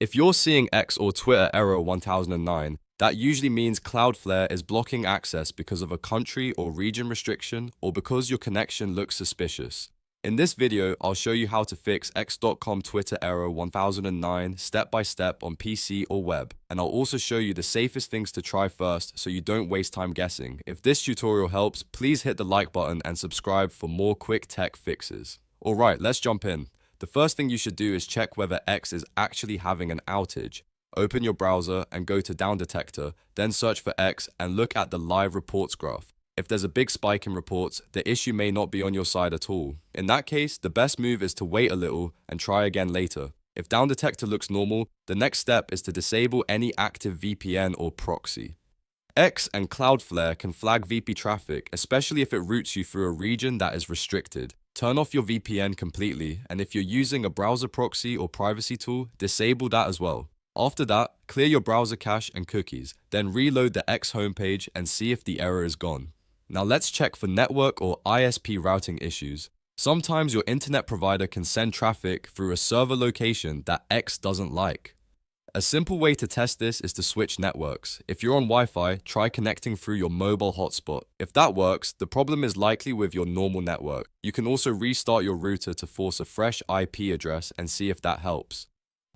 If you're seeing X or Twitter error 1009, that usually means Cloudflare is blocking access because of a country or region restriction or because your connection looks suspicious. In this video, I'll show you how to fix x.com Twitter error 1009 step by step on PC or web, and I'll also show you the safest things to try first so you don't waste time guessing. If this tutorial helps, please hit the like button and subscribe for more quick tech fixes. Alright, let's jump in. The first thing you should do is check whether X is actually having an outage. Open your browser and go to Downdetector, then search for X and look at the live reports graph. If there's a big spike in reports, the issue may not be on your side at all. In that case, the best move is to wait a little and try again later. If Downdetector looks normal, the next step is to disable any active VPN or proxy. X and Cloudflare can flag VP traffic, especially if it routes you through a region that is restricted. Turn off your VPN completely, and if you're using a browser proxy or privacy tool, disable that as well. After that, clear your browser cache and cookies, then reload the X homepage and see if the error is gone. Now let's check for network or ISP routing issues. Sometimes your internet provider can send traffic through a server location that X doesn't like. A simple way to test this is to switch networks. If you're on Wi-Fi, try connecting through your mobile hotspot. If that works, the problem is likely with your normal network. You can also restart your router to force a fresh IP address and see if that helps.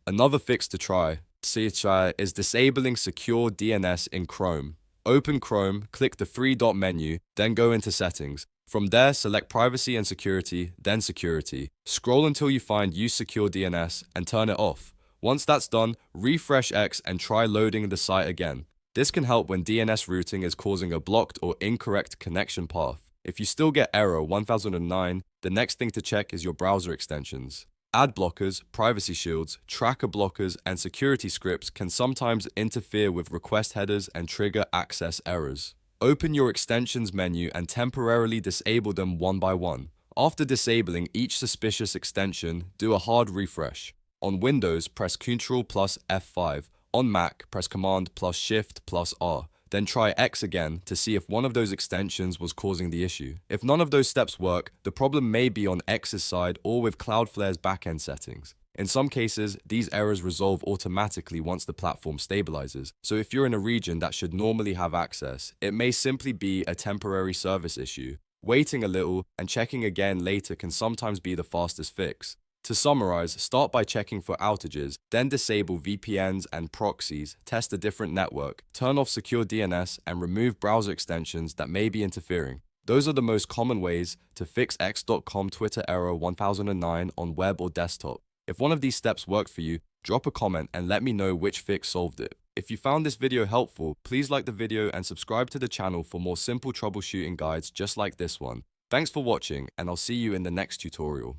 Another fix to try is disabling secure DNS in Chrome. Open Chrome, click the three-dot menu, then go into Settings. From there, select Privacy and Security, then Security. Scroll until you find Use Secure DNS and turn it off. Once that's done, refresh X and try loading the site again. This can help when DNS routing is causing a blocked or incorrect connection path. If you still get error 1009, the next thing to check is your browser extensions. Ad blockers, privacy shields, tracker blockers, and security scripts can sometimes interfere with request headers and trigger access errors. Open your extensions menu and temporarily disable them one by one. After disabling each suspicious extension, do a hard refresh. On Windows, press Ctrl plus F5. On Mac, press Command plus Shift plus R. Then try X again to see if one of those extensions was causing the issue. If none of those steps work, the problem may be on X's side or with Cloudflare's backend settings. In some cases, these errors resolve automatically once the platform stabilizes. So if you're in a region that should normally have access, it may simply be a temporary service issue. Waiting a little and checking again later can sometimes be the fastest fix. To summarize, start by checking for outages, then disable VPNs and proxies, test a different network, turn off secure DNS, and remove browser extensions that may be interfering. Those are the most common ways to fix x.com Twitter error 1009 on web or desktop. If one of these steps worked for you, drop a comment and let me know which fix solved it. If you found this video helpful, please like the video and subscribe to the channel for more simple troubleshooting guides just like this one. Thanks for watching, and I'll see you in the next tutorial.